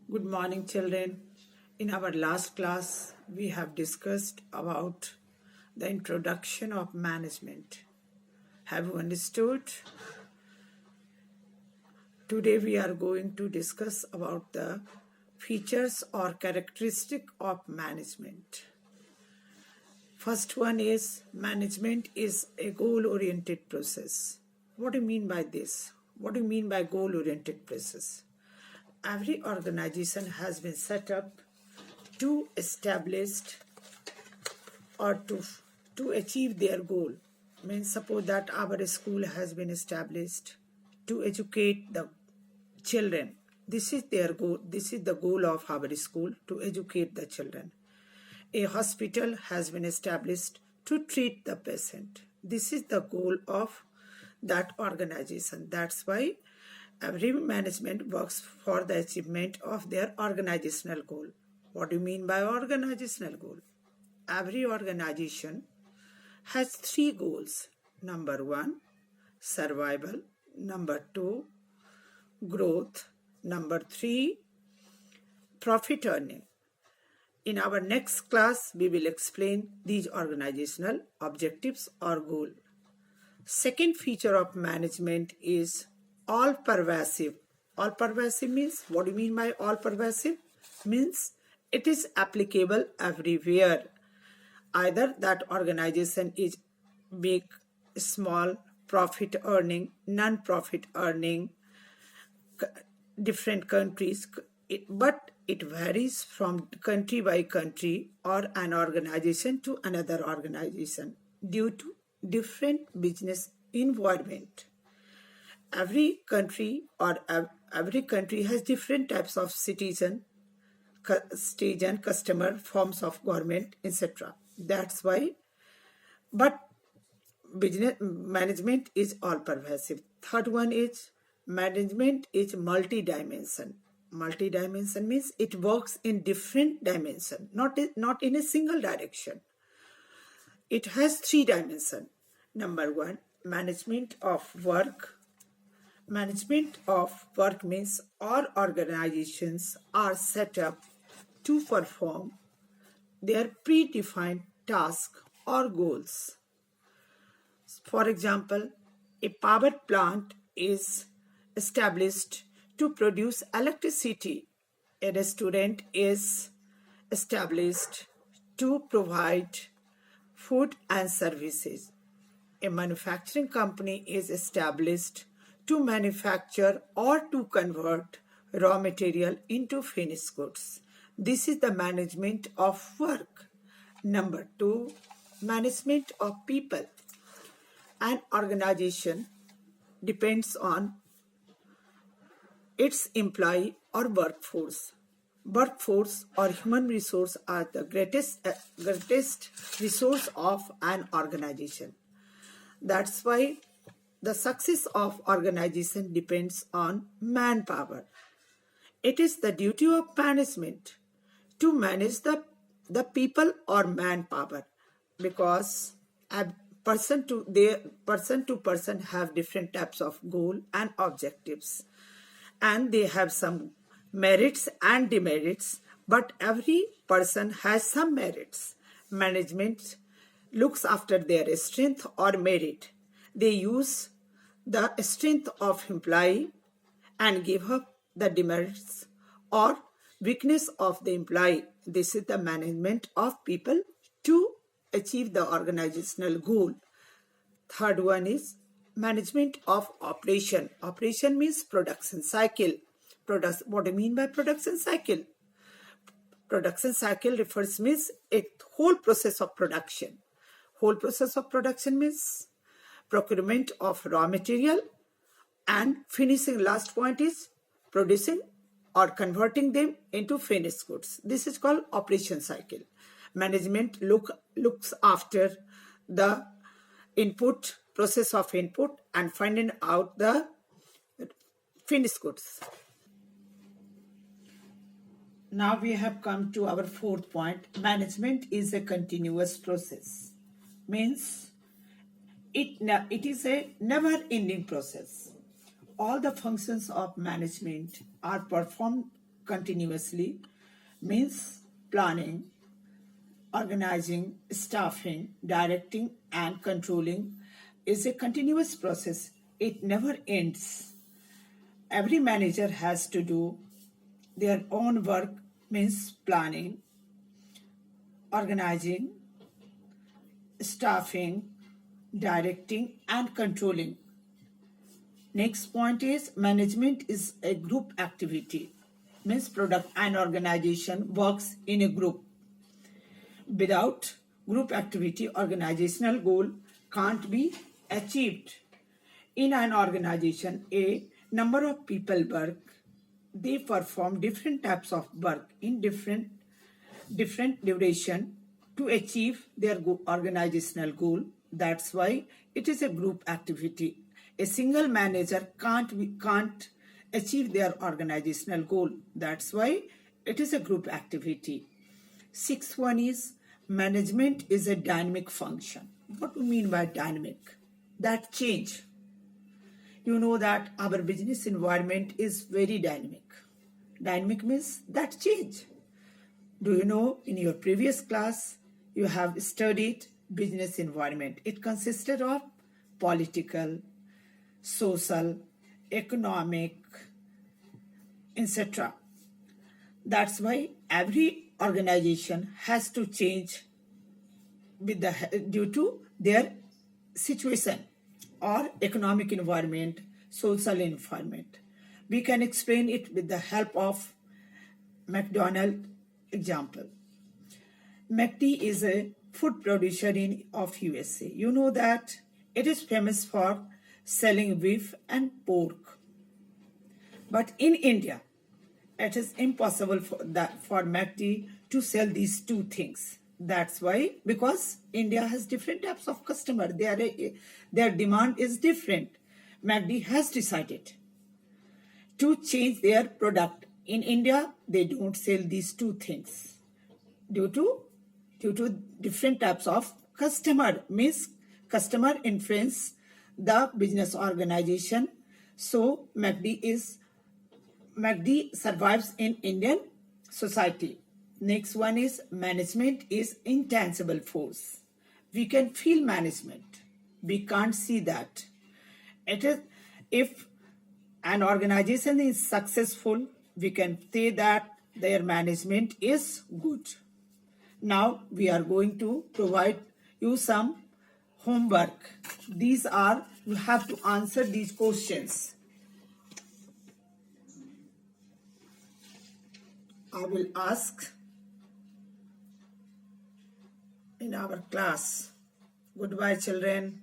Good morning, children. In our last class, we have discussed about the introduction of management. Have you understood? Today we are going to discuss about the features or characteristic of management. First one is management is a goal-oriented process. What do you mean by this? What do you mean by goal-oriented process? Every organization has been set up to establish or to achieve their goal. Means suppose that our school has been established to educate the children. This is their goal. This is the goal of our school, to educate the children. A hospital has been established to treat the patient. This is the goal of that organization. That's why every management works for the achievement of their organizational goal. What do you mean by organizational goal? Every organization has three goals. Number one, survival. Number two, growth. Number three, profit earning. In our next class, we will explain these organizational objectives or goal. Second feature of management is all-pervasive. All-pervasive means, what do you mean by all-pervasive? Means it is applicable everywhere. Either that organization is big, small, profit earning, non-profit earning, different countries, but it varies from country by country or an organization to another organization due to different business environment. Every country has different types of citizen, customer, forms of government, etc. That's why, but business management is all pervasive. Third one is management is multi-dimension. Multi-dimension means it works in different dimensions, not in a single direction. It has three dimensions. Number one, management of work. Management of work means all organizations are set up to perform their predefined tasks or goals. For example, a power plant is established to produce electricity. A restaurant is established to provide food and services. A manufacturing company is established to manufacture or to convert raw material into finished goods. This is the management of work. Number two, management of people. An organization depends on its employee or workforce. Workforce or human resource are the greatest resource of an organization. That's why the success of organization depends on manpower. It is the duty of management to manage the people or manpower, because person to person have different types of goal and objectives, and they have some merits and demerits, but every person has some merits. Management looks after their strength or merit. They use the strength of employee and give up the demerits or weakness of the employee. This is the management of people to achieve the organizational goal. Third one is management of operation. Operation means production cycle. What do you mean by production cycle? Production cycle means a whole process of production. Whole process of production means procurement of raw material and finishing. Last point is producing or converting them into finished goods. This is called operation cycle. Management looks after the process of input and finding out the finished goods. Now we have come to our fourth point. Management is a continuous process. Means it is a never-ending process. All the functions of management are performed continuously means planning, organizing, staffing, directing, and controlling is a continuous process. It never ends. Every manager has to do their own work, means planning, organizing, staffing, directing, and controlling. Next point is management is a group activity, means product and organization works in a group. Without group activity, organizational goal can't be achieved. In an organization, a number of people work. They perform different types of work in different duration to achieve their organizational goal. That's why it is a group activity. A single manager can't achieve their organizational goal. That's why it is a group activity. Sixth one is management is a dynamic function. What do you mean by dynamic? That change. You know that our business environment is very dynamic. Dynamic means that change. Do you know in your previous class you have studied business environment? It consisted of political, social, economic, etc. That's why every organization has to change due to their situation or economic environment, social environment. We can explain it with the help of McDonald's example. McD is a food producer of USA. You know that it is famous for selling beef and pork. But in India, it is impossible for McD to sell these two things. That's why, because India has different types of customer. Their demand is different. McD has decided to change their product. In India, they don't sell these two things due to different types of customer. Means customer influence the business organization. So McD survives in Indian society. Next one is management is intangible force. We can feel management. We can't see that. It is, if an organization is successful, we can say that their management is good. Now we are going to provide you some homework. You have to answer these questions. I will ask in our class. Goodbye, children.